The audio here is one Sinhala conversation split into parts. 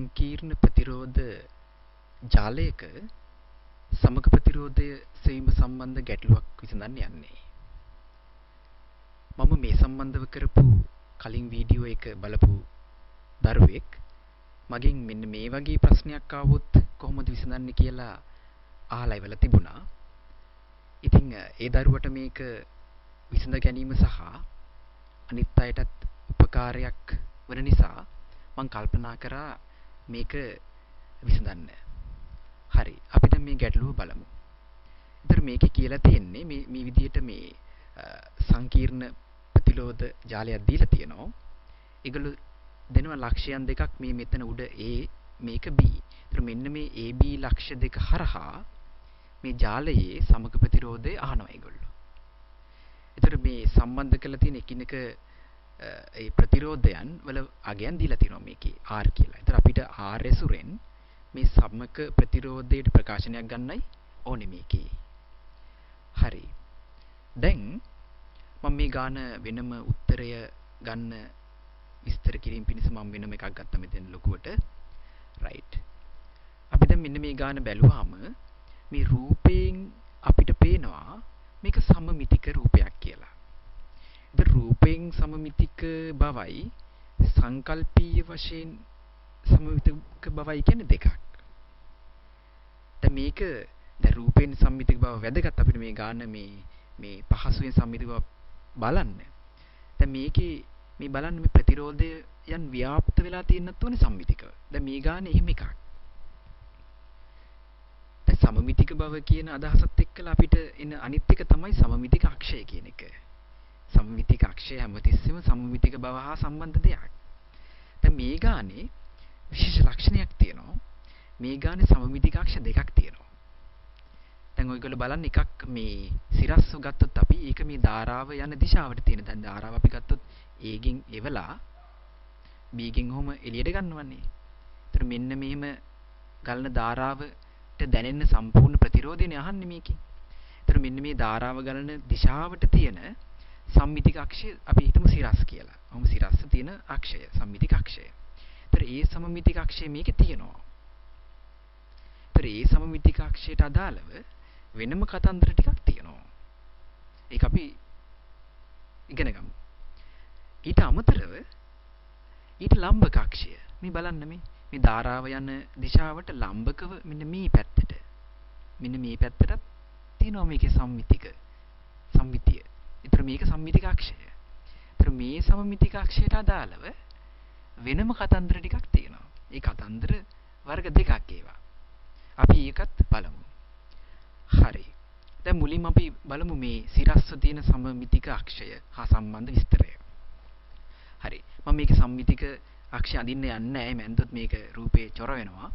සංකීර්ණ ප්‍රතිරෝධ ජාලයක සමග ප්‍රතිරෝධය සෙවීම සම්බන්ධ ගැටලුවක් විසඳන්න යන්නේ. මම මේ සම්බන්ධව කරපු කලින් වීඩියෝ එක බලපු දරුවෙක් මගෙන් මෙන්න මේ වගේ ප්‍රශ්නයක් ආවොත් කොහොමද විසඳන්නේ කියලා අහලා ඉවලා තිබුණා. ඉතින් ඒ දරුවට මේක විසඳ ගැනීම සහ අනිත් අයටත් උපකාරයක් වන නිසා මම කල්පනා කරා මේක විසඳන්න. හරි, අපි දැන් මේ ගැටලුව බලමු. ඉතින් මේකේ කියලා තියෙන්නේ මේ විදිහට මේ සංකීර්ණ ප්‍රතිරෝධ ජාලයක් දීලා තියෙනවා. ඒගොල්ලෝ දෙනවා ලක්ෂයන් දෙකක් මේ මෙතන උඩ A මේක B. ඉතින් මෙන්න මේ AB ලක්ෂ්‍ය දෙක හරහා මේ ජාලයේ සමග ප්‍රතිරෝධය අහනවා ඒගොල්ලෝ. ඒතර මේ සම්බන්ධ කරලා තියෙන එකිනෙක ඒ ප්‍රතිරෝධයන් වල අගයන් දීලා තියෙනවා මේකේ R කියලා. ඒතර අපිට R ඇසුරෙන් මේ සමග ප්‍රතිරෝධයට ප්‍රකාශනයක් ගන්නයි ඕනේ මේකේ. හරි. දැන් මම මේ ගාන වෙනම උත්තරය ගන්න විස්තර කිරීම පිණිස මම වෙනම එකක් ගත්තා මෙතන ලොකුවට. රයිට්. අපි දැන් මෙන්න මේ ගාන බැලුවාම මේ රූපයෙන් අපිට පේනවා මේක සමමිතික රූපයක් කියලා. ඉතින් රූපයෙන් සමමිතික බවයි සංකල්පීය වශයෙන් සමමිතික බවයි කියන්නේ දෙකක්. දැන් මේක දැන් රූපයෙන් සමමිතික බව වැදගත් අපිට මේ ගාන මේ පහසුවෙන් සමමිතික බව බලන්න. දැන් මේකේ මේ බලන්න මේ ප්‍රතිරෝධයන් ව්‍යාප්ත වෙලා තියෙනත් උනේ සමමිතිකව. දැන් මේ ගාන එහෙම එකක්. දැන් සමමිතික බව කියන අදහසත් එක්කලා අපිට එන අනිත් එක තමයි සමමිතික අක්ෂය කියන එක. සමමිතික අක්ෂය හැමතිස්සෙම සමමිතික බව හා සම්බන්ධ දෙයක්. දැන් මේ ගානේ විශේෂ ලක්ෂණයක් තියෙනවා. මේ ගානේ සමමිතික අක්ෂ දෙකක් තියෙනවා. දැන් ඔයගොල්ලෝ බලන්න එකක් මේ සිරස්ව ගත්තොත් අපි ඒක මේ ධාරාව යන දිශාවට තියෙන. දැන් ධාරාව අපි ගත්තොත් A ගෙන් එවලා B ගෙන් ඔහොම එළියට ගන්නවන්නේ. ඒතර මෙන්න මෙහෙම ගලන ධාරාවට දැනෙන සම්පූර්ණ ප්‍රතිරෝධයනේ අහන්නේ මේකෙන්. ඒතර මෙන්න මේ ධාරාව ගලන දිශාවට තියෙන සම්මිතික අක්ෂය අපි හිතමු සිරස් කියලා. ඔහොම සිරස්ස තියෙන අක්ෂය සම්මිතික අක්ෂය. ඒතර ඒ සමමිතික අක්ෂය මේකේ තියෙනවා. ඒතර ඒ සමමිතික අක්ෂයට අදාළව වෙනම කතන්දර ටිකක් තියෙනවා. ඒක අපි ඉගෙන ගමු. ඊට අමතරව ඊට ලම්බක අක්ෂය මේ බලන්න මේ ධාරාව යන දිශාවට ලම්බකව මෙන්න මේ පැත්තට තියෙනවා මේකේ සම්මිතිය. ඒතර මේක සම්මිතික අක්ෂය. ඒතර මේ සමමිතික අක්ෂයට අදාළව වෙනම කතන්දර ටිකක් තියෙනවා. ඒ කතන්දර වර්ග දෙකක් ඒවා. අපි ඒකත් බලමු. හරි. දැන් මුලින්ම අපි බලමු මේ සිරස්ව තියෙන සමමිතික අක්ෂය හා සම්බන්ධ විස්තරය. හරි. මම මේක සම්මිතික අක්ෂය අඳින්න යන්නේ නැහැ. මැන්දොත් මේක රූපේ චොර වෙනවා.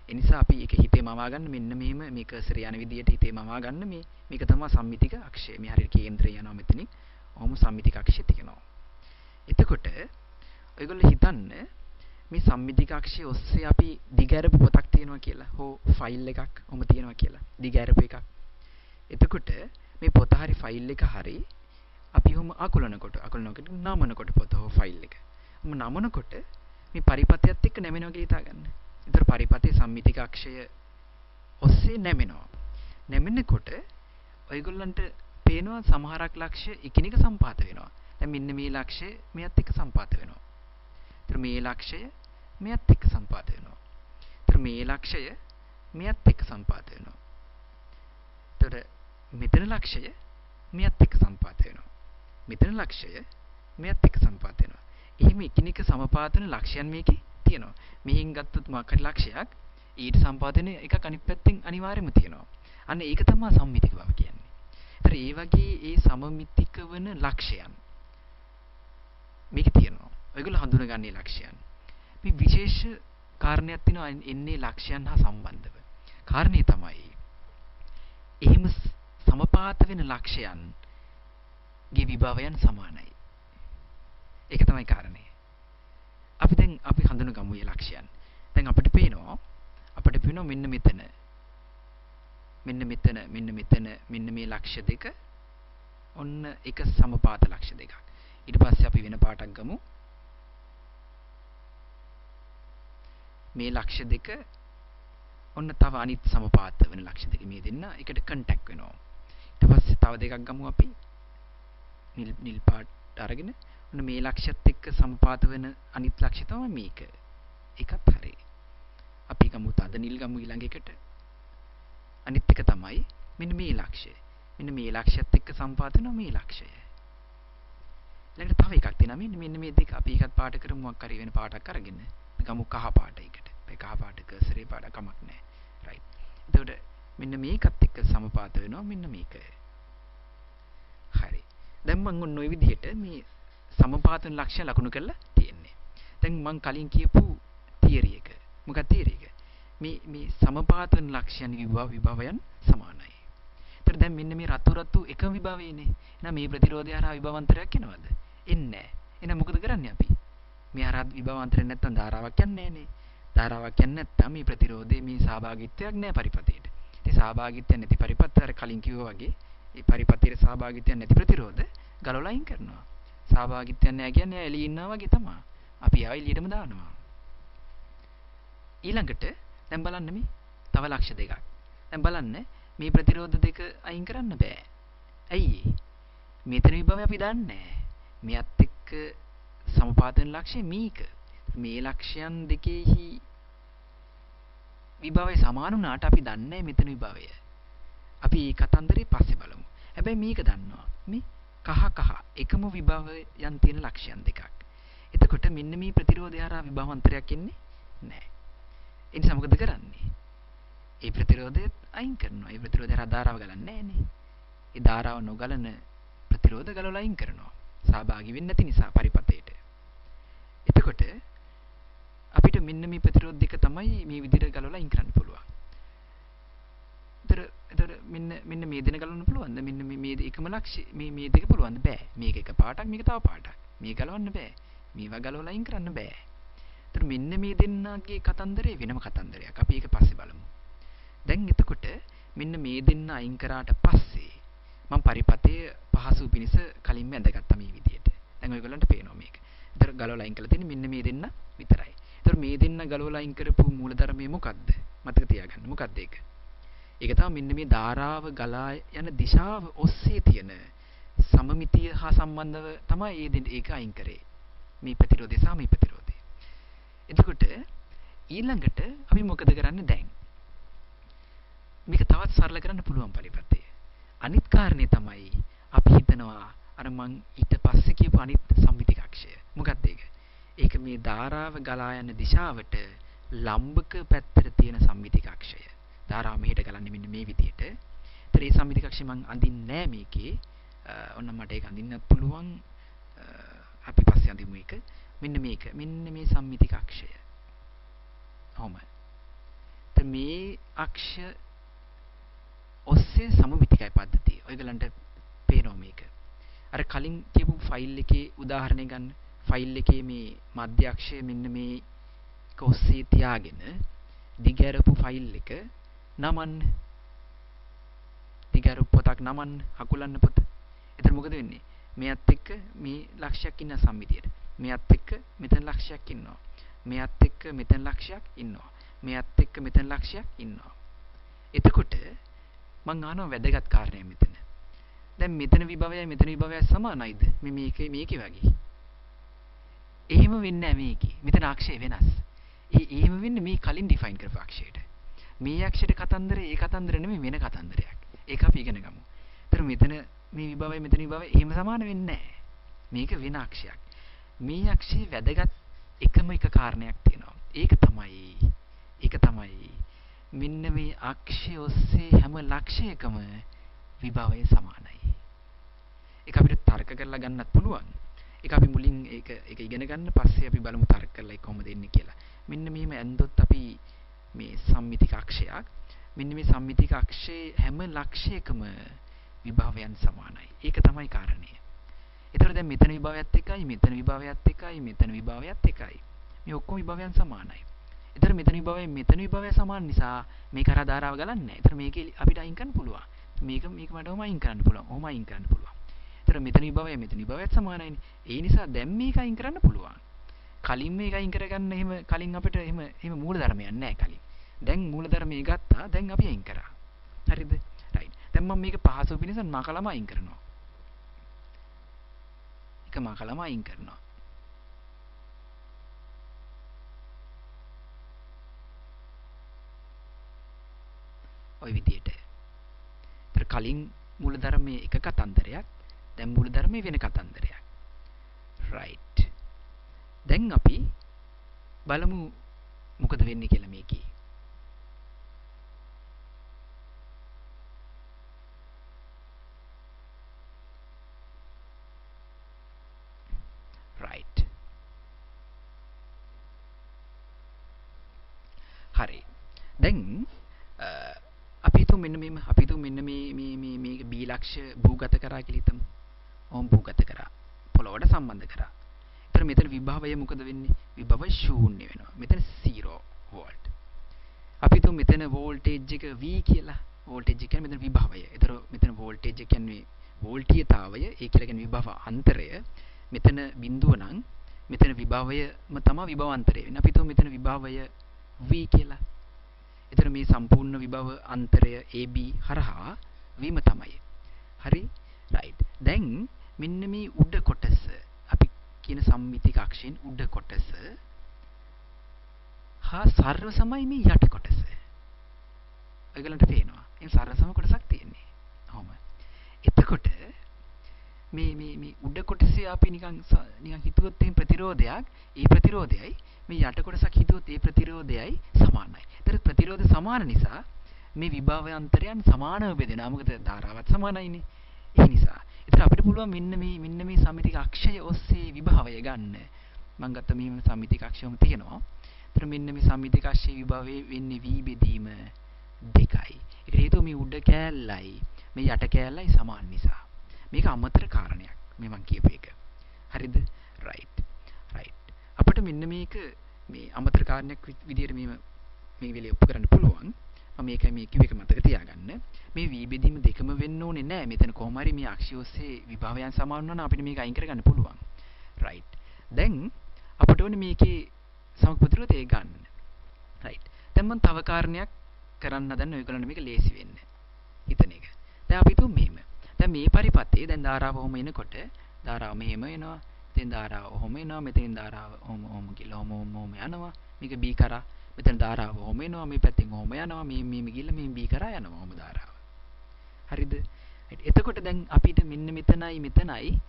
ඒ නිසා අපි ඒක හිතේ මවා ගන්න මෙන්න මෙහෙම මේ කර්සර් යන විදියට හිතේ මවා ගන්න මේක තමයි සම්මිතික අක්ෂය. මේ හරියට කේන්ද්‍රය යනවා මෙතනින්. ඔහොම සම්මිතික අක්ෂය තියෙනවා. එතකොට ඔයගොල්ලෝ හිතන්න මේ සම්මිතික අක්ෂය ඔස්සේ අපි දිගහැරපු පොතක් තියෙනවා කියලා. හෝ ෆයිල් එකක් ඔහොම තියෙනවා කියලා. දිගහැරපු එකක්. එතකොට මේ පොත හරි ෆයිල් එක හරි අපි ඔහොම අකුලනකොට නමනකොට පොත හෝ ෆයිල් එක. ඔහොම නමනකොට මේ පරිපතයත් එක්ක නැමෙනවා කියලා හිතා ගන්න. ඒතර පරිපතේ සම්මිතික අක්ෂය ඔස්සේ නැමෙනවා. නැමෙනකොට ඔයගොල්ලන්ට පේනවා සමහරක් ලක්ෂ්‍ය එකිනෙක සම්පාත වෙනවා. දැන් මෙන්න මේ ලක්ෂ්‍ය මෙයත් එක්ක සම්පාත වෙනවා. ඒතර මේ ලක්ෂ්‍ය මෙයත් එක්ක සම්පාත වෙනවා. ඒතර මේ ලක්ෂ්‍ය මෙයත් එක්ක සම්පාත වෙනවා. ඒතර මෙතන ලක්ෂ්‍ය මෙයත් එක්ක සම්පාත වෙනවා. මෙතන ලක්ෂ්‍ය මෙයත් එක්ක සම්පාත වෙනවා. එහෙම එකිනෙක සමපාත වෙන ලක්ෂයන් මේකේ තියෙනවා. මෙහෙන් ගත්තොත් මොකක් හරි ලක්ෂයක් ඊට සම්පාත වෙන එකක් අනිත් පැත්තෙන් අනිවාර්යයෙන්ම තියෙනවා. අන්න ඒක තමයි සම්මිතික බව කියන්නේ. ඒතර ඒ වගේ ඒ සමමිතික වන ලක්ෂයන් මේකේ තියෙනවා. ඔයගොල්ලෝ හඳුනගන්නේ ලක්ෂයන්. මේ විශේෂ කාරණයක් තියෙනවා එන්නේ ලක්ෂයන් හා සම්බන්ධව. කාරණේ තමයි එහෙම සමපාත වෙන ලක්ෂයන්ගේ විභවයන් සමානයි. ඒක තමයි කාරණේ. අපි හඳුනගමු මේ ලක්ෂයන්. දැන් අපිට පේනවා මෙන්න මෙතන මෙන්න මේ ලක්ෂ්‍ය දෙක ඔන්න එක සමපාත ලක්ෂ්‍ය දෙකක්. ඊට පස්සේ අපි වෙන පාටක් ගමු. මේ ලක්ෂ දෙක ඔන්න තව අනිත් සමපාත වෙන ලක්ෂ දෙක මේ දෙන්න එකට කන්ටැක්ට් වෙනවා. ඊට පස්සේ තව දෙකක් ගමු අපි. නිල් පාට අරගෙන ඔන්න මේ ලක්ෂයත් එක්ක සමපාත වෙන අනිත් ලක්ෂය තමයි මේක. ඒකත් හරි. අපි ගමු තද නිල් ගමු ඊළඟ එකට. අනිත් එක තමයි මෙන්න මේ ලක්ෂය. මෙන්න මේ ලක්ෂයත් එක්ක සමපාත වෙනවා මේ ලක්ෂය. ඊළඟට තව එකක් තියෙනවා මෙන්න මේ දෙක අපි එකත් පාට කරමු මොකක් හරි වෙන පාටක් අරගෙන. ගමු කහ පාටයකට. ඒ කහ පාට කර්සරේ පාට කමක් නැහැ. රයිට්. එතකොට මෙන්න මේකත් එක්ක සමපාත වෙනවා මෙන්න මේක. හරි. දැන් මම ඔන්න ඔය විදිහට මේ සමපාත වෙන ලක්ෂණ ලකුණු කරලා තියෙන්නේ. දැන් මම කලින් කියපු තියරි එක. මොකක්ද තියරි එක? මේ සමපාත වෙන ලක්ෂණ විභවයන් සමානයි. ඒතර දැන් මෙන්න මේ රතු එකම විභවයනේ. එහෙනම් මේ ප්‍රතිරෝධය හරහා විභවාන්තරයක් එනවද? එන්නේ නැහැ. එහෙනම් මොකද කරන්නේ අපි? මේ හරහා විභවාන්තරයක් නැත්තම් ධාරාවක් යන්නේ නැහනේ. ධාරාවක් යන්නේ නැත්තම් මේ ප්‍රතිරෝධයේ මේ සහභාගීත්වයක් නැහැ පරිපතේට. ඉතින් සහභාගීත්වයක් නැති පරිපතය අර කලින් කිව්වා වගේ ඒ පරිපතයේ සහභාගීත්වයක් නැති ප්‍රතිරෝධ ගලවලා අයින් කරනවා. සහභාගීත්වයක් නැහැ කියන්නේ එළිය ඉන්නවා වගේ තමයි. අපි ආයෙ එළියටම දානවා. ඊළඟට දැන් බලන්න මේ තව ලක්ෂ දෙකක්. දැන් බලන්න මේ ප්‍රතිරෝධ දෙක අයින් කරන්න බෑ. ඇයි? මෙතන විභවය අපි දන්නේ නැහැ. මෙයත් එක්ක සමපාත වෙන ලක්ෂය මේක. මේ ලක්ෂයන් දෙකෙහි විභවය සමාන වුණාට අපි දන්නේ මෙතන විභවය. අපි මේ කතන්දරේ පස්සේ බලමු. හැබැයි මේක දන්නවා. මේ කහ එකම විභවයන් තියෙන ලක්ෂයන් දෙකක්. එතකොට මෙන්න මේ ප්‍රතිරෝධය හරහා විභවාන්තරයක් එන්නේ නැහැ. ඒ නිසා මොකද කරන්නේ? ඒ ප්‍රතිරෝධය අයින් කරනවා. ඒ ප්‍රතිරෝධය හරහා ධාරාව ගලන්නේ නැහනේ. ඒ ධාරාව නොගලන ප්‍රතිරෝධ ගලවලා අයින් කරනවා. සහභාගී වෙන්නේ නැති නිසා පරිපතේට. එතකොට අපිට මෙන්න මේ ප්‍රතිරෝධ දෙක තමයි මේ විදිහට ගලවලා අයින් කරන්න පුළුවන්. ඒතර මෙන්න මේ දෙන ගලවන්න පුළුවන්ද? මෙන්න මේ එකම ලක්ෂ්‍ය මේ දෙක පුළුවන්ද? බෑ. මේක එක පාටක් මේක තව පාටක්. මේ ගලවන්න බෑ. මේවා ගලවලා අයින් කරන්න බෑ. ඒතර මෙන්න මේ දෙන්නගේ කතන්දරේ වෙනම කතන්දරයක්. අපි ඒක පස්සේ බලමු. දැන් එතකොට මෙන්න මේ දෙන්න අයින් කරාට පස්සේ මම පරිපතේ පහසු පිනිස කලින්ම ඇඳගත්තා මේ විදිහට. දැන් ඔයගොල්ලන්ට පේනවා මේක. ඒතර ගලවලා අයින් කරලා තියෙන්නේ මෙන්න මේ දෙන්න විතරයි. ඒතර මේ දෙන්න ගලවලා අයින් කරපු මූලධර්මය මොකද්ද? මතක තියාගන්න. මොකද්ද ඒක? ඒක තමයි මෙන්න මේ ධාරාව ගලා යන දිශාව ඔස්සේ තියෙන සමමිතිය හා සම්බන්ධව තමයි ඒ දෙන්න ඒක අයින් කරේ. මේ ප්‍රතිරෝධය සහ මේ ප්‍රතිරෝධය. එතකොට ඊළඟට අපි මොකද කරන්නේ දැන්? මේක තවත් සරල කරන්න පුළුවන් පරිපතේ. අනිත් කාරණේ තමයි අපි හිතනවා අර මං ඊට පස්සේ කියපු අනිත් සම්මිතිකක්ෂය. මොකක්ද ඒක? ඒක මේ ධාරාව ගලා යන දිශාවට ලම්බක පැත්තට තියෙන සම්මිතිකක්ෂය. ධාරාව මෙහෙට ගලන්නේ මෙන්න මේ විදිහට. ඒතර මේ සම්මිතිකක්ෂය මං අඳින්නේ නැහැ මේකේ. ඔන්න මට ඒක අඳින්නත් පුළුවන්. අපි පස්සේ අඳිමු ඒක. මෙන්න මේක. මෙන්න මේ සම්මිතිකක්ෂය. කොහොම? මේ අක්ෂ ඔස්සේ සමමිතිකයි පද්ධතිය. ඔයගලන්ට පේනවා මේක. අර කලින් කියපු ෆයිල් එකේ උදාහරණය ගන්න. ෆයිල් එකේ මේ මධ්‍ය අක්ෂය මෙන්න මේක ඔස්සේ තියාගෙන දිගහැරපු ෆයිල් එක නමන්න. දිගහැරපු පොතක් නමන්න, හකුලන්න පොත. එතන මොකද වෙන්නේ? මෙයත් එක්ක මේ ලක්ෂයක් ඉන්න සම්මිතියට. මෙයත් එක්ක මෙතන ලක්ෂයක් ඉන්නවා. මෙයත් එක්ක මෙතන ලක්ෂයක් ඉන්නවා. මෙයත් එක්ක මෙතන ලක්ෂයක් ඉන්නවා. එතකොට මං අහනවා වැදගත් කාරණයක් මෙතන. දැන් මෙතන විභවයයි මෙතන විභවයයි සමානයිද? මේකේ වගේ. එහෙම වෙන්නේ නැහැ මේකේ. මෙතන අක්ෂය වෙනස්. එහෙම වෙන්නේ මේ කලින් ඩිෆයින් කරපු අක්ෂයට. මේ අක්ෂයට කතන්දරේ ඒ කතන්දර නෙමෙයි වෙන කතන්දරයක්. ඒක අපි ඉගෙන ගමු. ඒතර මෙතන මේ විභවය මෙතන විභවය එහෙම සමාන වෙන්නේ නැහැ. මේක වෙන අක්ෂයක්. මේ අක්ෂයේ වැදගත් එකම එක කාරණයක් තියෙනවා. ඒක තමයි මෙන්න මේ අක්ෂය ඔස්සේ හැම ලක්ෂයකම විභවය සමානයි. ඒක අපිට තර්ක කරලා ගන්නත් පුළුවන්. ඒක අපි මුලින් ඒක ඉගෙන ගන්න පස්සේ අපි බලමු තර්ක කරලා ඒක කොහොමද එන්නේ කියලා. මෙන්න මෙහෙම ඇන්දොත් අපි මේ සම්මිතික අක්ෂයක් මෙන්න මේ සම්මිතික අක්ෂයේ හැම ලක්ෂයකම විභවයන් සමානයි. ඒක තමයි කාරණය. ඒතර දැන් මෙතන විභවයත් එකයි මෙතන විභවයත් එකයි මෙතන විභවයත් එකයි. මේ ඔක්කොම විභවයන් සමානයි. ඒතර මෙතන විභවය සමාන නිසා මේක අර ධාරාව ගලන්නේ නැහැ. ඒතර මේක අපිට අයින් කරන්න පුළුවන්. මේක මට ඔහම අයින් කරන්න පුළුවන්. ඔහම අයින් කරන්න පුළුවන්. ඒතර මෙතන විභවයත් සමානයිනේ. ඒ නිසා දැන් මේක අයින් කරන්න පුළුවන්. කලින් මේක අයින් කරගන්න එහෙම කලින් අපිට එහෙම මූලධර්මයක් නැහැ කලින්. දැන් මූලධර්මයේ ගත්තා. දැන් අපි අයින් කරා. හරිද? රයිට්. දැන් මම මේක පහසු පිණිස මකලම අයින් කරනවා. එක මකලම අයින් කරනවා. ඔය විදියට. ඒතර කලින් මූලධර්මයේ එක කතන්දරයක්, දැන් මූලධර්මයේ වෙන කතන්දරයක්. right. දැන් අපි බලමු මොකද වෙන්නේ කියලා මේකේ. right. හරි. දැන් අපි හිතමු මෙන්න මේ B ලක්ෂ භූගත කරා කියලා හිතමු. ඕම් භූගත කරා. පොළොවට සම්බන්ධ කරා. ඒතර මෙතන විභවය මොකද වෙන්නේ? විභවය ශූන්‍ය වෙනවා. මෙතන 0 වෝල්ට්. අපි හිතමු මෙතන වෝල්ටේජ් එක V කියලා. වෝල්ටේජ් එක කියන්නේ මෙතන විභවය. ඒතර මෙතන වෝල්ටේජ් එක කියන්නේ වෝල්ටීයතාවය. ඒ කියලා කියන්නේ විභව අන්තරය. මෙතන බිඳුව නම් මෙතන විභවයම තමයි විභව අන්තරය වෙන්නේ. අපි හිතමු මෙතන විභවය V කියලා. ඒතර මේ සම්පූර්ණ විභව අන්තරය AB හරහා V ම තමයි. හරි? right. දැන් මෙන්න මේ උඩ කොටස අපි කියන සම්මිතික අක්ෂයෙන් උඩ කොටස හා සර්ව සමයි මේ යට කොටස. ඔයගලන්ට පේනවා. මේ සර්ව සම කොටසක් තියෙන්නේ. ඔහොම. එතකොට මේ උඩ කොටසේ අපි නිකන් හිතුවොත් එහෙම ප්‍රතිරෝධයක්, ඒ ප්‍රතිරෝධයයි මේ යට කොටසක් හිතුවොත් ඒ ප්‍රතිරෝධයයි සමානයි. ඒතර ප්‍රතිරෝධ සමාන නිසා මේ විභවාන්තරයන් සමානව බෙදෙනවා. මොකද ධාරාවත් සමානයිනේ. ඒ නිසා ඒතර අපිට පුළුවන් මෙන්න මේ සම්මිතික අක්ෂය ඔස්සේ විභවය ගන්න. මම ගත්ත මෙහෙම සම්මිතික අක්ෂයම තියෙනවා. ඒතර මෙන්න මේ සම්මිතික අක්ෂයේ විභවයේ වෙන්නේ V බෙදීම 2යි. ඒකට හේතුව මේ උඩ කෑල්ලයි මේ යට කෑල්ලයි සමාන නිසා. මේක අමතර කාරණයක්. මේ මම කියපු එක. හරිද? right. අපිට මෙන්න මේක මේ අමතර කාරණයක් විදියට මේ වෙලේ ඔප්පු කරන්න පුළුවන්. මම මේකයි මේ කිව්ව එක මතක තියාගන්න. මේ V බෙදීම දෙකම වෙන්න ඕනේ නැහැ. මෙතන කොහොම හරි මේ අක්ෂය ඔස්සේ විභවයන් සමාන වුණා නම් අපිට මේක අයින් කරගන්න පුළුවන්. right. දැන් අපිට ඕනේ මේකේ සමග ප්‍රතිරෝධය ගන්න. right. දැන් මම තව කාරණයක් කරන්න හදන්න ඔයගොල්ලන්ට මේක ලේසි වෙන්න. හිතන එක. දැන් අපි තුමු මෙහෙම. දැන් මේ පරිපතේ දැන් ධාරාව ඔහොම එනකොට ධාරාව මෙහෙම එනවා. ඉතින් ධාරාව ඔහොම එනවා. මෙතනින් ධාරාව ඔහොම කියලා ඔහොම යනවා. මේක B කරා. මෙතන ධාරාව ඔහොම එනවා. මේ පැත්තෙන් ඔහොම යනවා. මේ ගිල්ල මේ B කරා යනවා ඔහොම ධාරාව. හරිද? එතකොට දැන් අපිට මෙන්න මෙතනයි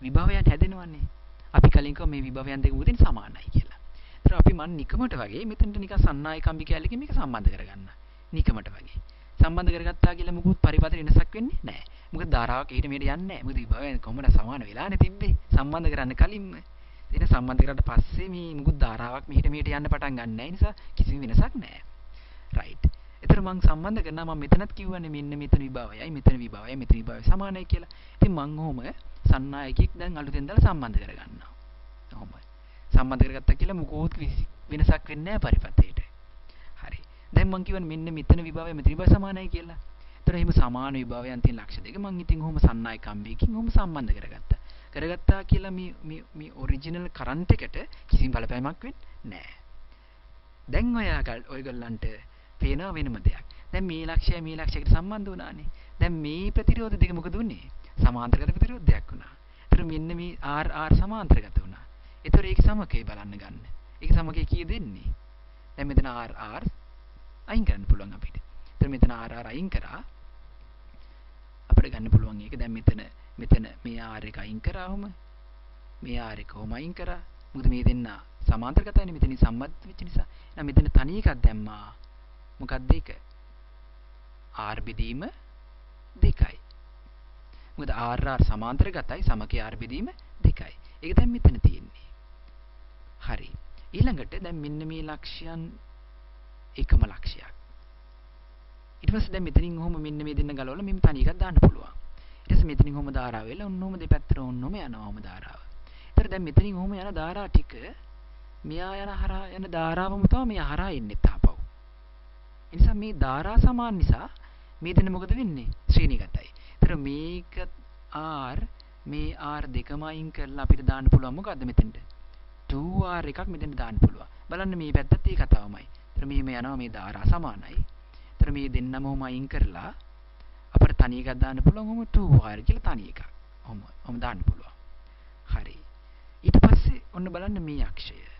විභවයන් හැදෙනවන්නේ. අපි කලින් කිව්වා මේ විභවයන් දෙක උදින් සමානයි කියලා. ඒතර අපි මන් නිකමට වගේ මෙතනට නිකන් සන්නායි කම්බි කැලලකින් මේක සම්බන්ධ කරගන්න. නිකමට වගේ. සම්බන්ධ කරගත්තා කියලා මොකුත් පරිපතේ වෙනසක් වෙන්නේ නැහැ. මොකද ධාරාවක් ඊට මෙහෙට යන්නේ නැහැ. මොකද විභවයන් කොහොමද සමාන වෙලානේ තිබ්බේ. සම්බන්ධ කරන්න කලින්ම. එතන සම්බන්ධ කරලා පස්සේ මේ මොකුත් ධාරාවක් මෙහෙට යන්න පටන් ගන්න නැහැ. නිසා කිසිම වෙනසක් නැහැ. right. ඒතර මම සම්බන්ධ කරනවා මම මෙතනත් කිව්වනේ මෙන්න මෙතන විභවයයි මෙතන විභවය සමානයි කියලා. ඉතින් මම ඔහොම සන්නායකෙක් දැන් අලුතෙන් දාලා සම්බන්ධ කරගන්නවා. ඔහොම. සම්බන්ධ කරගත්තා කියලා මොකෝත් වෙනසක් වෙන්නේ නැහැ පරිපතේට. හරි. දැන් මම කියවනේ මෙන්න මෙතන විභවය මෙතන විභවය සමානයි කියලා. ඒතර එහෙම සමාන විභවයන් තියෙන ලක්ෂ දෙක මම ඉතින් ඔහොම සන්නායක කම්බියකින් ඔහොම සම්බන්ධ කරගත්තා කියලා මේ ඔරිජිනල් කරන්ට් එකට කිසිම බලපෑමක් වෙන්නේ නැහැ. දැන් ඔයගොල්ලන්ට පේනවා වෙනම දෙයක්. දැන් මේ ලක්ෂයකට සම්බන්ධ වුණානේ. දැන් මේ ප්‍රතිරෝධ දෙක මොකද උනේ? සමාන්තරගත ප්‍රතිරෝධයක් වුණා. ඒතර මෙන්න මේ R සමාන්තරගත වුණා. ඒතර ඒක සමකේ බලන්න ගන්න. ඒක සමකේ කීය දෙන්නේ? දැන් මෙතන R අයින් කරන්න පුළුවන් අපිට. ඒතර මෙතන R අයින් කරා අපිට ගන්න පුළුවන් ඒක. දැන් මෙතන මේ R එක අයින් කරාම මේ R එක කොහොම අයින් කරා? මොකද මේ දෙන්න සමාන්තරගතයිනේ මෙතනින් සම්බන්ධ වෙච්ච නිසා. එහෙනම් මෙතන තනි එකක් දැම්මා. මොකක්ද ඒක? R බෙදීම 2යි. මොකද R සමාන්තරගතයි සමකේ R බෙදීම 2යි. ඒක දැන් මෙතන තියෙන්නේ. හරි. ඊළඟට දැන් මෙන්න මේ ලක්ෂයන් එකම ලක්ෂයක්. ඊට පස්සේ දැන් මෙතනින් ඔහොම මෙන්න මේ දෙන්න ගලවලා මෙන්න තනි එකක් දාන්න පුළුවන්. ඊට පස්සේ මෙතනින් ඔහොම ධාරාව වෙලා ඔන්නෝම දෙපැත්තට ඔන්නෝම යනවා ඔහොම ධාරාව. ඒතර දැන් මෙතනින් ඔහොම යන ධාරා ටික මෙයා යන හරහා යන ධාරාවම තමයි මේ හරහා එන්නේ තාපව්. ඒ නිසා මේ ධාරා සමාන නිසා මේ දෙන්න මොකද වෙන්නේ? ශ්‍රේණිගතයි. ඒතර මේක R මේ R දෙකම අයින් කරලා අපිට දාන්න පුළුවන් මොකද්ද මෙතෙන්ට? 2R එකක් මෙතෙන්ට දාන්න පුළුවන්. බලන්න මේ පැත්තත් ඒ කතාවමයි. ඒතර මෙහෙම යනවා මේ ධාරා සමානයි. ඒතර මේ දෙන්නම ඔහම අයින් කරලා අපිට තනි එකක් දාන්න පුළුවන්. ඔහම 2R කියලා තනි එකක්. ඔහම දාන්න පුළුවන්. හරි. ඊට පස්සේ ඔන්න බලන්න මේ අක්ෂය.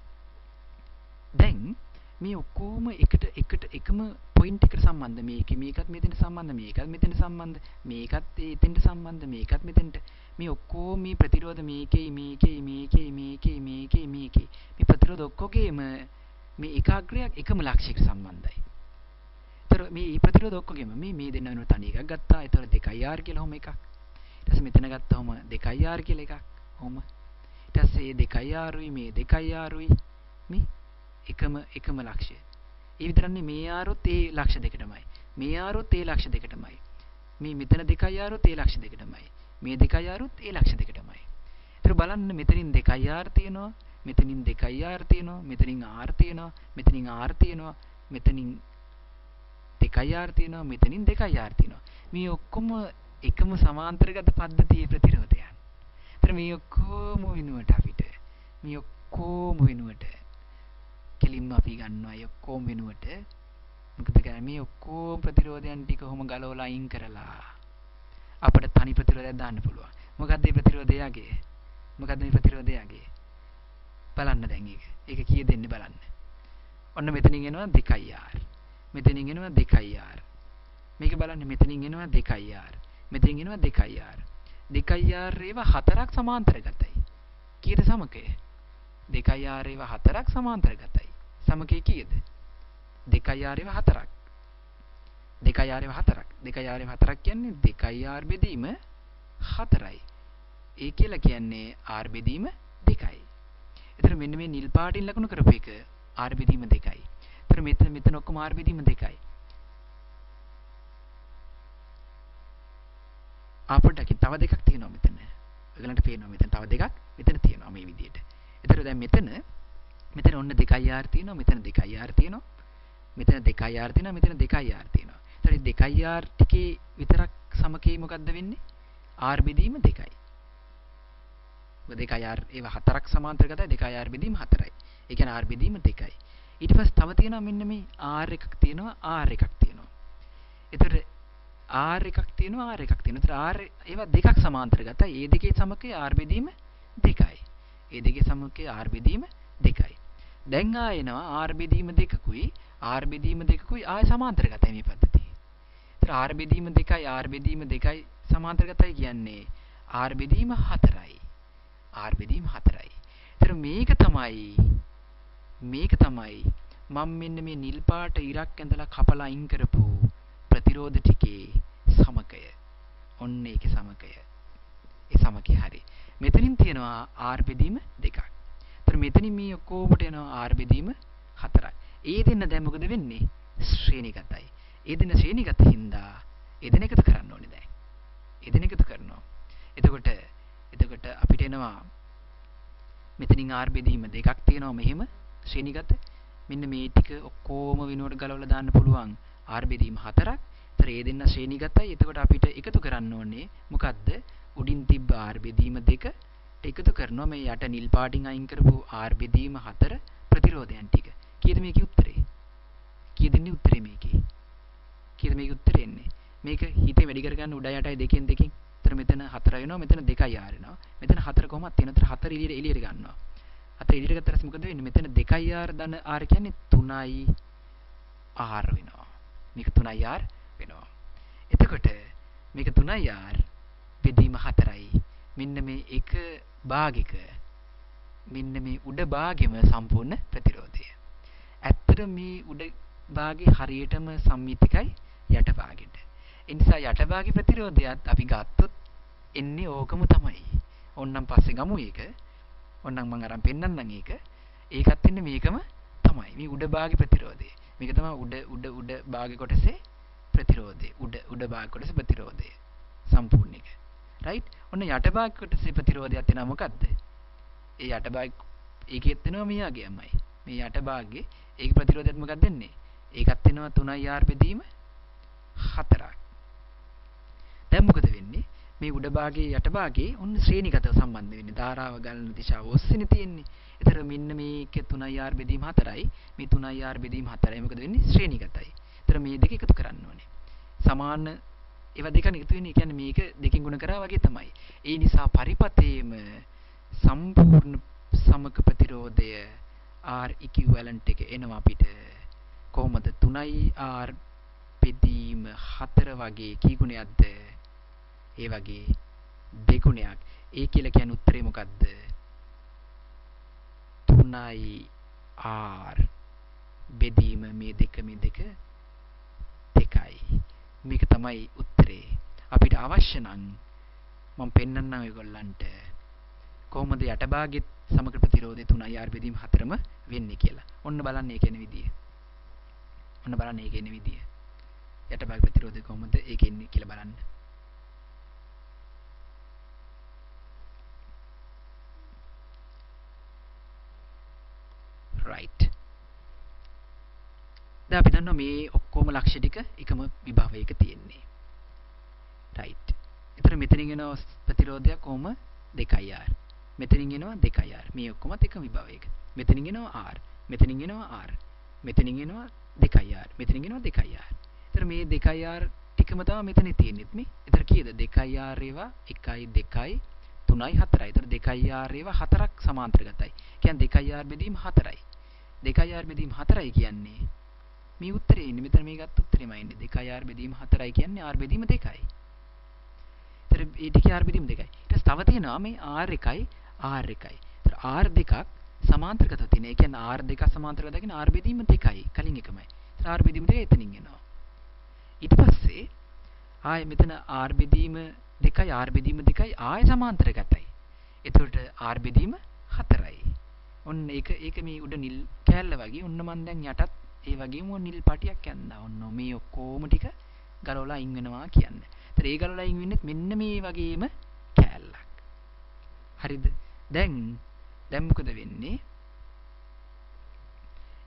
දැන් මේ ඔක්කොම එකම පොයින්ට් එකට සම්බන්ධ. මේකත් මෙතෙන්ට සම්බන්ධ, මේකත් මෙතෙන්ට සම්බන්ධ, මේකත් එතෙන්ට සම්බන්ධ, මේකත් මෙතෙන්ට. මේ ඔක්කොම මේ ප්‍රතිරෝධ මේකේ මේ ප්‍රතිරෝධ ඔක්කොගේම මේ ඒකාග්‍රයක් එකම ලක්ෂයකට සම්බන්ධයි. ඒතර මේ ප්‍රතිරෝධ ඔක්කොගේම මේ දෙන්න වෙන තනි එකක් ගත්තා. ඒතර 2R කියලා ඔහම එකක්. ඊට පස්සේ මෙතන ගත්තාම 2R කියලා එකක්. ඔහම. ඊට පස්සේ 2Rුයි මේ 2Rුයි මේ එකම ලක්ෂය. ඒ විතරන්නේ මේ ආරොත් ඒ ලක්ෂ දෙකටමයි. මේ ආරොත් ඒ ලක්ෂ දෙකටමයි. මේ මෙතන 2R ඒ ලක්ෂ දෙකටමයි. මේ 2R ඒ ලක්ෂ දෙකටමයි. ඒතර බලන්න මෙතනින් 2R තියෙනවා, මෙතනින් 2R තියෙනවා, මෙතනින් R තියෙනවා, මෙතනින් R තියෙනවා, මෙතනින් 2R තියෙනවා, මෙතනින් 2R තියෙනවා. මේ ඔක්කොම එකම සමාන්තරගත පද්ධතියේ ප්‍රතිරෝධයන්. ඒතර මේ ඔක්කොම වෙනුවට අපිට කෙලින්ම අපි ගන්නවා ඒ ඔක්කොම වෙනුවට මොකද කරන්නේ මේ ඔක්කොම ප්‍රතිරෝධයන් ටික කොහොම ගලවලා අයින් කරලා අපිට තනි ප්‍රතිරෝධයක් දාන්න පුළුවන්. මොකක්ද මේ ප්‍රතිරෝධයගේ? බලන්න දැන් ඒක කීය දෙන්නේ බලන්න. ඔන්න මෙතනින් එනවා 2R. මෙතනින් එනවා 2R. මේක බලන්න මෙතනින් එනවා 2R. මෙතනින් එනවා 2R. 2R ඒවා හතරක් සමාන්තරගතයි. කීයද සමකය? 2R ඒවා හතරක් සමාන්තරගතයි. සමකය කීයද? 2R ඒවා හතරක්. 2R ඒවා හතරක් කියන්නේ 2R බෙදීම 4යි. ඒ කියලා කියන්නේ R බෙදීම 2යි. ඒතර මෙන්න මේ නිල් පාටින් ලකුණු කරපු එක R බෙදීම 2යි. ඒතර මෙතන ඔක්කොම R බෙදීම 2යි. අපිට තව දෙකක් තියෙනවා මෙතන. ඔයගලන්ට පේනවා මෙතන තව දෙකක් මෙතන තියෙනවා මේ විදිහට. ඒතර දැන් මෙතන ඔන්න 2R තියෙනවා, මෙතන 2R තියෙනවා, මෙතන 2R තියෙනවා, මෙතන 2R තියෙනවා. ඒතර 2R ටිකේ විතරක් සමකේ මොකද්ද වෙන්නේ? R බෙදීම 2යි. 2R ඒවා හතරක් සමාන්තරගතයි, 2R බෙදීම 4යි. ඒ කියන්නේ R බෙදීම 2යි. ඊට පස්සේ තව තියෙනවා මෙන්න මේ R එකක් තියෙනවා, R එකක් තියෙනවා. ඒතර R එකක් තියෙනවා, R එකක් තියෙනවා. ඒතර R ඒවා දෙකක් සමාන්තරගතයි. ඒ දෙකේ සමකය R බෙදීම 2යි. ඒ දෙකේ සමකය R බෙදීම 2යි. දැන් ආයෙනවා R බෙදීම 2කුයි R බෙදීම 2කුයි ආය සමාන්තරගතයි මේ පද්ධතිය. ඒතර R බෙදීම 2යි R බෙදීම 2යි සමාන්තරගතයි කියන්නේ R බෙදීම 4යි. R බෙදීම 4යි. ඒතර මේක තමයි මම මෙන්න මේ නිල් පාට ඉරක් ඇඳලා කපලා අයින් කරපු ප්‍රතිරෝධ ටිකේ සමකය. ඔන්න ඒකේ සමකය. ඒ සමකය හරි. මෙතනින් තියෙනවා R බෙදීම 2ක්. ඒතර මෙතනින් මේ ඔක්කොමට එනවා R බෙදීම 4යි. ඒ දෙන්න දැන් මොකද වෙන්නේ? ශ්‍රේණිගතයි. ඒ දෙන්න ශ්‍රේණිගත හින්දා ඒ දෙන්න එකතු කරන්න ඕනේ දැන්. ඒ දෙන්න එකතු කරනවා. එතකොට අපිට එනවා මෙතනින් R බෙදීම 2ක් තියෙනවා මෙහෙම ශ්‍රේණිගත. මෙන්න මේ ටික ඔක්කොම වෙනුවට ගලවලා දාන්න පුළුවන් R බෙදීම 4ක්. ඒතර ඒ දෙන්න ශ්‍රේණිගතයි. එතකොට අපිට එකතු කරන්න ඕනේ මොකද්ද? උඩින් තිබ්බ R බෙදීම 2 එකතු කරනවා මේ යට නිල් පාටින් අයින් කරපු R බෙදීම 4 ප්‍රතිරෝධයන් ටික. කීයද මේකේ උත්තරේ? කීයද ඉන්නේ උත්තරේ මේකේ? කීයද මේකේ උත්තරේ එන්නේ? මේක හිතේ වැඩි කරගන්න උඩ යටයි දෙකෙන්. ඒතර මෙතන 4 වෙනවා, මෙතන 2යි R වෙනවා. මෙතන 4 කොහොමද තියෙනවා? ඒතර 4 එළියට ගන්නවා. 4 එළියට ගත්තාට පස්සේ මොකද වෙන්නේ? මෙතන 2යි R ධන R කියන්නේ 3යි R වෙනවා. මේක 3යි R වෙනවා. එතකොට මේක 3යි R බෙදීම 4යි. මෙන්න මේ එක භාගික මෙන්න මේ උඩ භාගෙම සම්පූර්ණ ප්‍රතිරෝධය. ඇත්තට මේ උඩ භාගේ හරියටම සම්මිතිකයි යට භාගෙට. ඒ නිසා යට භාගේ ප්‍රතිරෝධයත් අපි ගත්තොත් එන්නේ ඕකම තමයි. ඕන්නම් පස්සේ ගමු ඒක. ඕන්නම් මම අරන් පෙන්නන්නම් ඒක. ඒකත් එන්නේ මේකම තමයි. මේ උඩ භාගේ ප්‍රතිරෝධය. මේක තමයි උඩ භාගේ කොටසේ ප්‍රතිරෝධය. උඩ භාග කොටසේ ප්‍රතිරෝධය. සම්පූර්ණ එක. රයිට්? ඔන්න යට භාග කොටසේ ප්‍රතිරෝධයක් තියෙනවා මොකද්ද? ඒ යට භාග ඒකෙත් වෙනවා මෙයාගේමයි. මේ යට භාගයේ ඒක ප්‍රතිරෝධයත් මොකක්ද දෙන්නේ? ඒකත් වෙනවා 3R බෙදීම 4ක්. දැන් මොකද වෙන්නේ? මේ උඩ භාගයේ යට භාගයේ ඔන්න ශ්‍රේණිගතව සම්බන්ධ වෙන්නේ. ධාරාව ගලන දිශාව ඔස්සේනේ තියෙන්නේ. ඒතර මෙන්න මේක 3r බෙදීම 4යි. මේ 3r බෙදීම 4යි මොකද වෙන්නේ? ශ්‍රේණිගතයි. ඒතර මේ දෙක එකතු කරන්න ඕනේ. සමාන ඒවා දෙක එකතු වෙන්නේ කියන්නේ මේක දෙකෙන් ගුණ කරා වගේ තමයි. ඒ නිසා පරිපතේම සම්පූර්ණ සමක ප්‍රතිරෝධය R equivalent එක එනවා අපිට කොහොමද 3r බෙදීම 4 වගේ කී ගුණයක්ද? ඒ වගේ දෙගුණයක්. ඒ කියලා කියන්නේ උත්තරේ මොකද්ද? 3r බෙදීම මේ දෙක 2යි. මේක තමයි උත්තරේ. අපිට අවශ්‍ය නම් මම පෙන්නන්නම් ඔයගොල්ලන්ට කොහොමද යට භාගෙත් සමග ප්‍රතිරෝධය 3r බෙදීම 4ම වෙන්නේ කියලා. ඔන්න බලන්න ඒ කියන විදිය. ඔන්න බලන්න ඒ කියන විදිය. යට භාග ප්‍රතිරෝධය කොහොමද ඒක එන්නේ කියලා බලන්න. right. දැන් අපි දන්නවා මේ ඔක්කොම ලක්ෂ ටික එකම විභවයක තියෙන්නේ. right. ඒතර මෙතනින් එන ප්‍රතිරෝධයක් කොහොම 2r. මෙතනින් එනවා 2r. මේ ඔක්කොමත් එකම විභවයක. මෙතනින් එනවා r. මෙතනින් එනවා r. මෙතනින් එනවා 2r. මෙතනින් එනවා 2r. ඒතර මේ 2r ටිකම තමයි මෙතන තියෙන්නේත් මේ. ඒතර කීයද? 2r ඒවා 1යි 2යි 3යි 4යි. ඒතර 2r ඒවා 4ක් සමාන්තරගතයි. කියන්නේ 2r බෙදීම 4යි. 2r බෙදීම 4යි කියන්නේ මේ උත්තරේ ඉන්නේ. මෙතන මේ ගත්ත උත්තරෙමයි ඉන්නේ. 2r බෙදීම 4යි කියන්නේ r බෙදීම 2යි. ඒතර මේ ටිකේ r බෙදීම 2යි. ඊට පස්සේ තව තියෙනවා මේ r1යි r1යි. ඒතර r දෙකක් සමාන්තරගතව තියෙන. ඒ කියන්නේ r දෙකක් සමාන්තරගතව කියන r බෙදීම 2යි. කලින් එකමයි. ඒතර r බෙදීම 2 එතනින් එනවා. ඊට පස්සේ ආයේ මෙතන r බෙදීම 2යි r බෙදීම 2යි ආයේ සමාන්තරගතයි. එතකොට r බෙදීම 4යි. ඔන්න ඒක මේ උඩ නිල් කෑල්ල වගේ. ඔන්න මන් දැන් යටත් ඒ වගේම නිල් පාටියක් යනවා. ඔන්න මේ ඔක්කොම ටික ගලවලා අයින් වෙනවා කියන්නේ. ඒතර ඒ ගලවලා අයින් වෙන්නේ මෙන්න මේ වගේම කෑල්ලක්. හරිද? දැන් මොකද වෙන්නේ?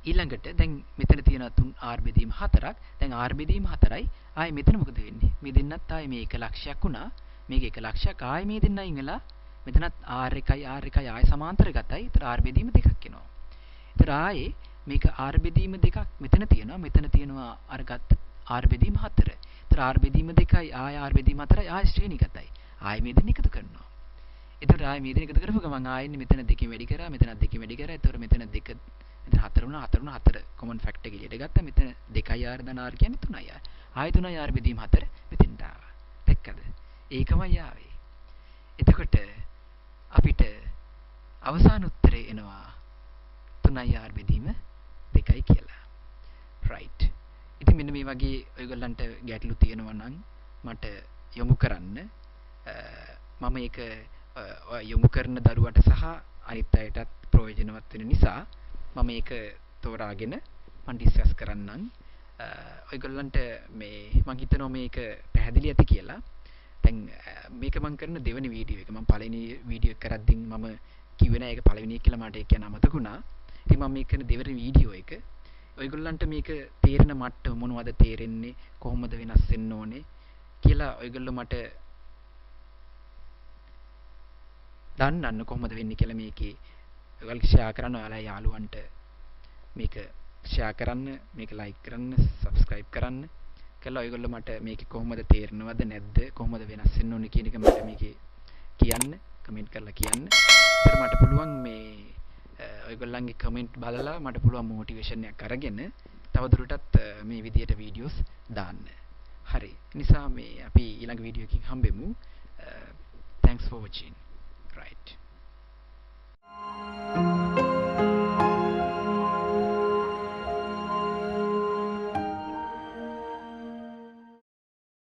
ඊළඟට දැන් මෙතන තියෙනවා 3r බෙදීම 4ක්. දැන් r බෙදීම 4යි. ආයේ මෙතන මොකද වෙන්නේ? මේ දෙන්නත් ආයේ මේ 1 ලක්ෂයක් වුණා. මේක 1 ලක්ෂයක් ආයේ මේ දෙන්න අයින් වෙලා මෙතනත් r1යි ආයේ සමාන්තරගතයි. ඒතර r බෙදීම 2ක් එනවා. ඒතර ආයේ මේක r බෙදීම 2ක් මෙතන තියෙනවා. මෙතන තියෙනවා අර ගත්ත r බෙදීම 4. ඒතර r බෙදීම 2යි ආයේ r බෙදීම 4යි ආයේ ශ්‍රේණිගතයි. ආයේ මේ දෙන්න එකතු කරනවා. ඒතර ආයේ මේ දෙන්න එකතු කරපුව ගමන් ආයෙන්නේ මෙතන 2කින් වැඩි කරා. මෙතන 2කින් වැඩි කරා. ඒතර මෙතන 2 මෙතන 4 වුණා. 4 වුණා. 4 කොමන් ෆැක්ටර් එක එළියට ගත්තා. මෙතන 2r ධන r කියන්නේ 3r. ආයේ 3r බෙදීම 4 මෙතෙන්ට ආවා. දැක්කද? ඒකමයි ආවේ. එතකොට අපිට අවසාන උත්තරේ එනවා 3r බෙදීම 2යි කියලා. right. ඉතින් මෙන්න මේ වගේ ඔයගොල්ලන්ට ගැටලු තියෙනවා නම් මට යොමු කරන්න. මම ඒක යොමු කරන දරුවට සහ අනිත් අයටත් ප්‍රයෝජනවත් වෙන නිසා මම ඒක තෝරාගෙන මම ඩිස්කස් කරන්නම්. ඔයගොල්ලන්ට මේ මම හිතනවා මේක පැහැදිලි ඇති කියලා. දැන් මේක මම කරන දෙවෙනි වීඩියෝ එක. මම පළවෙනි වීඩියෝ එක කරද්දී මම කිව්වේ නෑ ඒක පළවෙනි එක කියලා මට ඒක කියන්න අමතක වුණා. ඉතින් මම මේක කරන දෙවෙනි වීඩියෝ එක. ඔයගොල්ලන්ට මේක තේරෙන මට්ටම මොනවද තේරෙන්නේ කොහොමද වෙනස් වෙන්න ඕනේ කියලා ඔයගොල්ලෝ මට දන්නන්න කොහොමද වෙන්නේ කියලා මේකේ ඔයගොල්ලෝ ෂෙයා කරන්න ඔයාලා යාළුවන්ට මේක ෂෙයා කරන්න මේක ලයික් කරන්න සබ්ස්ක්‍රයිබ් කරන්න කියලා ඔයගොල්ලෝ මට මේකේ කොහොමද තේරෙනවද නැද්ද කොහොමද වෙනස් වෙන්න ඕනේ කියන එක මට මේකේ කියන්න කමෙන්ට් කරලා කියන්න. ඒතර මට පුළුවන් මේ ඔයගොල්ලන්ගේ කමෙන්ට් බලලා මට පුළුවන් මොටිවේෂන් එකක් අරගෙන තවදුරටත් මේ විදියට වීඩියෝස් දාන්න. හරි. නිසා මේ අපි ඊළඟ වීඩියෝ එකකින් හම්බෙමු. Thanks for watching. Right.